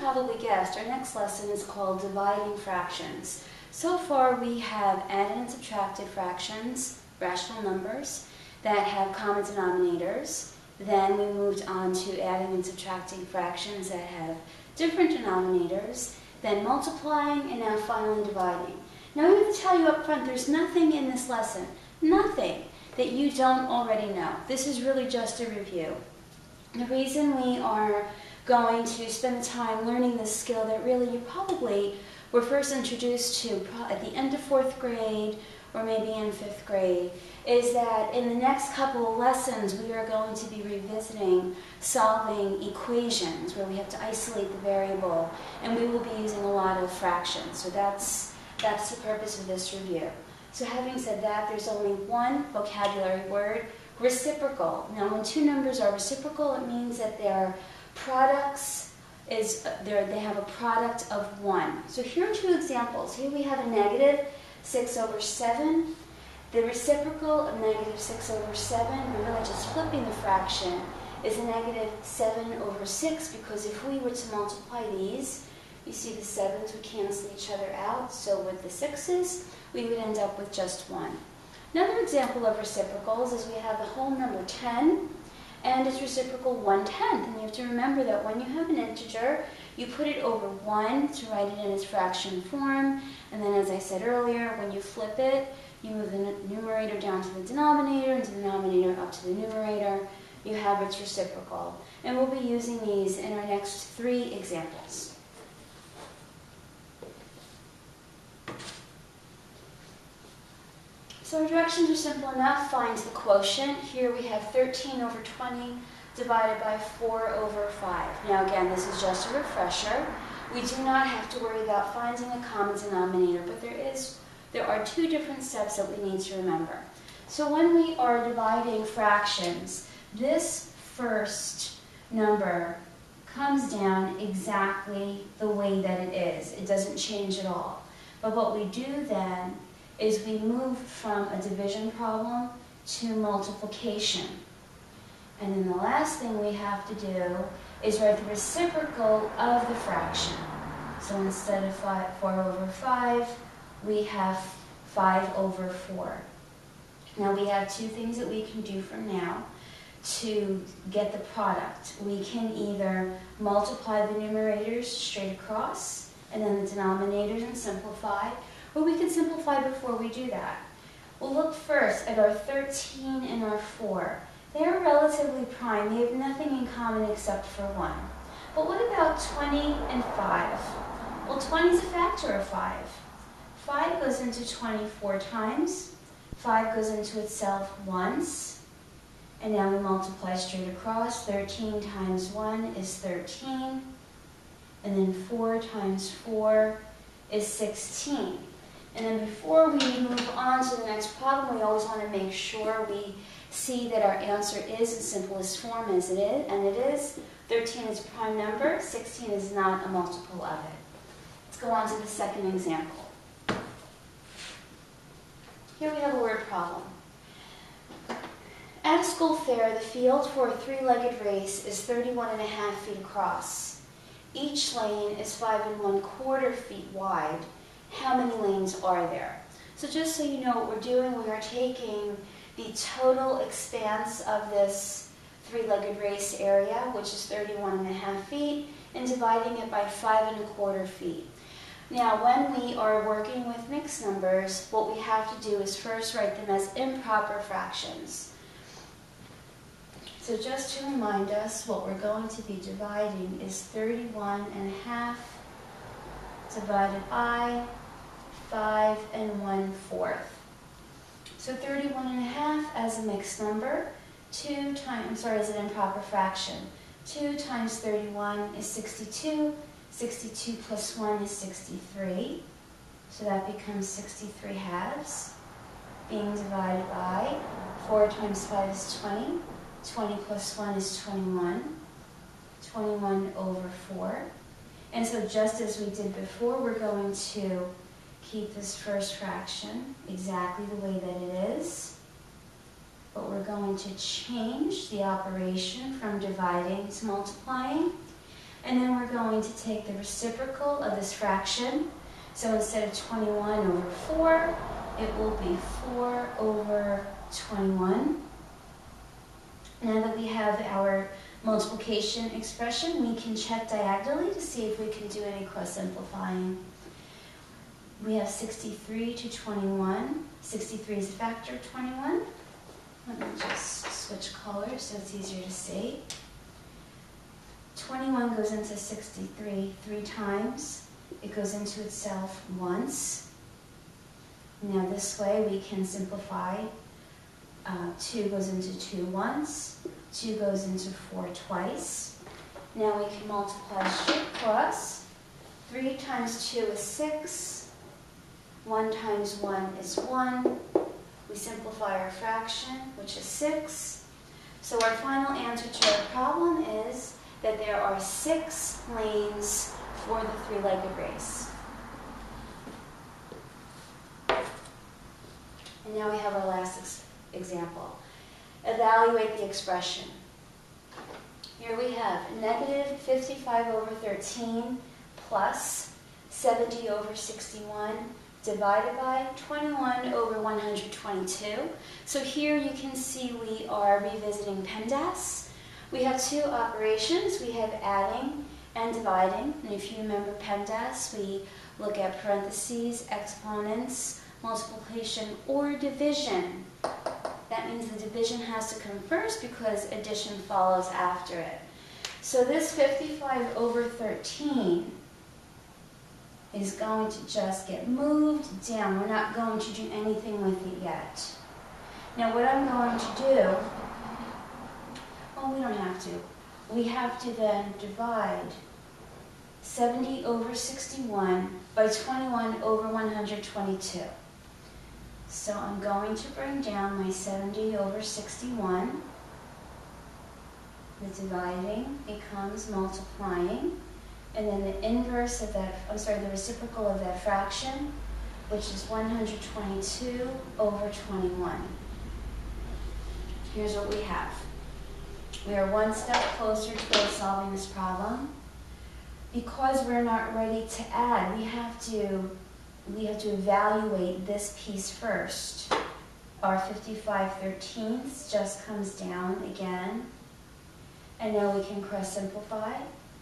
probably guessed, our next lesson is called dividing fractions. So far we have added and subtracted fractions, rational numbers, that have common denominators. Then we moved on to adding and subtracting fractions that have different denominators, then multiplying, and now finally dividing. Now I have to tell you up front, there's nothing in this lesson, nothing that you don't already know. This is really just a review. The reason we are going to spend the time learning this skill that really you probably were first introduced to at the end of 4th grade or maybe in 5th grade is that in the next couple of lessons we are going to be revisiting solving equations where we have to isolate the variable, and we will be using a lot of fractions. So that's the purpose of this review. So having said that, there's only one vocabulary word, reciprocal. Now when two numbers are reciprocal, it means that their products they have a product of 1. So here are two examples. Here we have a negative 6 over 7. The reciprocal of negative 6 over 7, we're really just flipping the fraction, is a negative 7 over 6, because if we were to multiply these, you see the 7s would cancel each other out, so with the 6s, we would end up with just 1. Another example of reciprocals is we have the whole number 10, and its reciprocal 1/10. And you have to remember that when you have an integer, you put it over 1 to write it in its fraction form, and then as I said earlier, when you flip it, you move the numerator down to the denominator and the denominator up to the numerator. You have its reciprocal. And we'll be using these in our next 3 examples. So our directions are simple enough. Find the quotient. Here we have 13 over 20 divided by 4 over 5. Now again, this is just a refresher. We do not have to worry about finding a common denominator, but there are 2 different steps that we need to remember. So when we are dividing fractions, this first number comes down exactly the way that it is. It doesn't change at all. But what we do then is we move from a division problem to multiplication. And then the last thing we have to do is write the reciprocal of the fraction. So instead of 4 over 5, we have 5 over 4. Now we have 2 things that we can do from now to get the product. We can either multiply the numerators straight across and then the denominators and simplify, or we can simplify before we do that. We'll look first at our 13 and our 4. They're relatively prime. They have nothing in common except for 1. But what about 20 and 5? Well, 20 is a factor of 5. 5 goes into 20 4 times. 5 goes into itself once. And now we multiply straight across. 13 times 1 is 13. And then 4 times 4 is 16. And then before we move on to the next problem, we always want to make sure we see that our answer is in simplest form as it is, and it is. 13 is a prime number, 16 is not a multiple of it. Let's go on to the second example. Here we have a word problem. At a school fair, the field for a 3-legged race is 31.5 feet across. Each lane is 5 1/4 feet wide. How many lanes are there? So just so you know what we're doing, we are taking the total expanse of this 3-legged race area, which is 31.5 feet, and dividing it by 5 1/4 feet. Now, when we are working with mixed numbers, what we have to do is first write them as improper fractions. So just to remind us, what we're going to be dividing is 31.5 divided by 5 1/4. So 31.5 as a mixed number, as an improper fraction. 2 times 31 is 62. 62 plus 1 is 63. So that becomes 63 halves, being divided by 4 times 5 is 20. 20 plus 1 is 21. 21 over 4. And so just as we did before, we're going to keep this first fraction exactly the way that it is. But we're going to change the operation from dividing to multiplying. And then we're going to take the reciprocal of this fraction. So instead of 21 over 4, it will be 4 over 21. Now that we have our multiplication expression, we can check diagonally to see if we can do any cross-simplifying. We have 63 to 21. 63 is a factor of 21. Let me just switch colors so it's easier to see. 21 goes into 63 3 times. It goes into itself once. Now this way we can simplify. 2 goes into 2 once. 2 goes into 4 twice. Now we can multiply straight across. 3 times 2 is 6. 1 times 1 is 1. We simplify our fraction, which is 6. So our final answer to our problem is that there are 6 lanes for the three-legged race. And now we have our last example. Evaluate the expression. Here we have negative 55 over 13 plus 70 over 61 divided by 21 over 122. So here you can see we are revisiting PEMDAS. We have 2 operations. We have adding and dividing. And if you remember PEMDAS, we look at parentheses, exponents, multiplication, or division. That means the division has to come first because addition follows after it. So this 55 over 13 is going to just get moved down. We're not going to do anything with it yet. Now what I'm going to do, well, we don't have to. We have to then divide 70 over 61 by 21 over 122. So I'm going to bring down my 70 over 61. The dividing becomes multiplying. And then the inverse of that, the reciprocal of that fraction, which is 122 over 21. Here's what we have. We are one step closer to solving this problem. Because we're not ready to add, we have to evaluate this piece first. Our 55/13 just comes down again. And now we can cross simplify.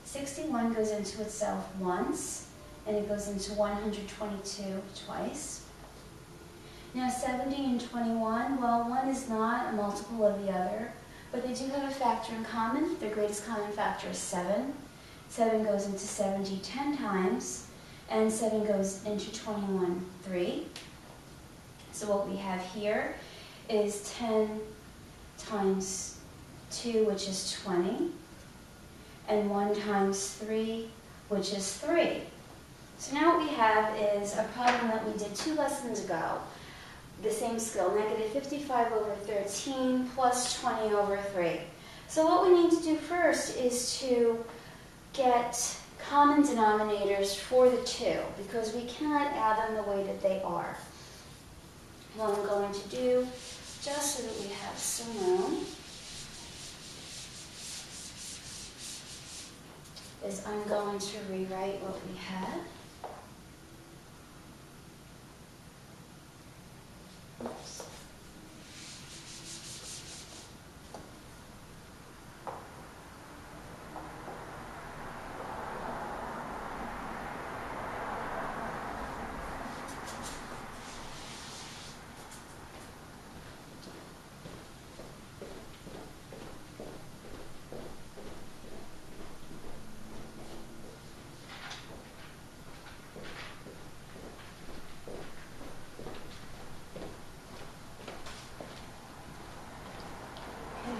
61 goes into itself once, and it goes into 122 twice. Now 70 and 21, well, one is not a multiple of the other, but they do have a factor in common. Their greatest common factor is 7. 7 goes into 70 10 times, and 7 goes into 21 3. So what we have here is 10 times 2, which is 20, and 1 times 3, which is 3. So now what we have is a problem that we did 2 lessons ago. The same skill, negative 55 over 13 plus 20 over 3. So what we need to do first is to get common denominators for the 2, because we cannot add them the way that they are. What I'm going to do, just so that we have some room, is I'm going to rewrite what we had. Oops.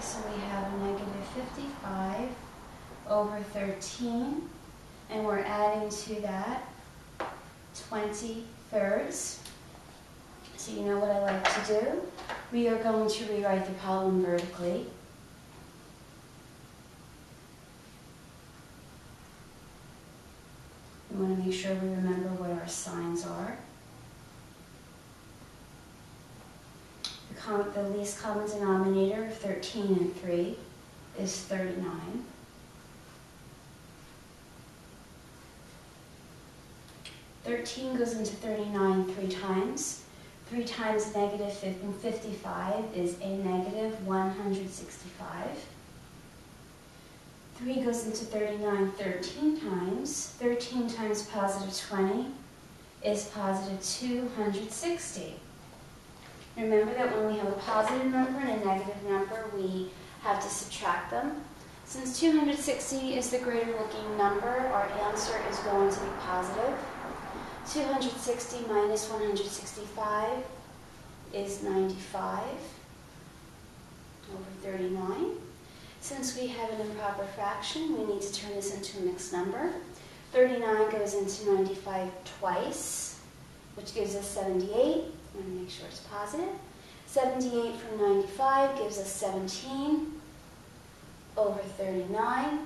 So we have a negative 55 over 13, and we're adding to that 20 thirds. So you know what I like to do? We are going to rewrite the problem vertically. We want to make sure we remember what our signs are. The least common denominator of 13 and 3 is 39. 13 goes into 39 3 times. 3 times negative 55 is a negative 165. 3 goes into 39 13 times. 13 times positive 20 is positive 260. Remember that when we have a positive number and a negative number, we have to subtract them. Since 260 is the greater looking number, our answer is going to be positive. 260 minus 165 is 95 over 39. Since we have an improper fraction, we need to turn this into a mixed number. 39 goes into 95 twice, which gives us 78. I'm going to make sure it's positive. 78 from 95 gives us 17 over 39.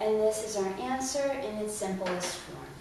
And this is our answer in its simplest form.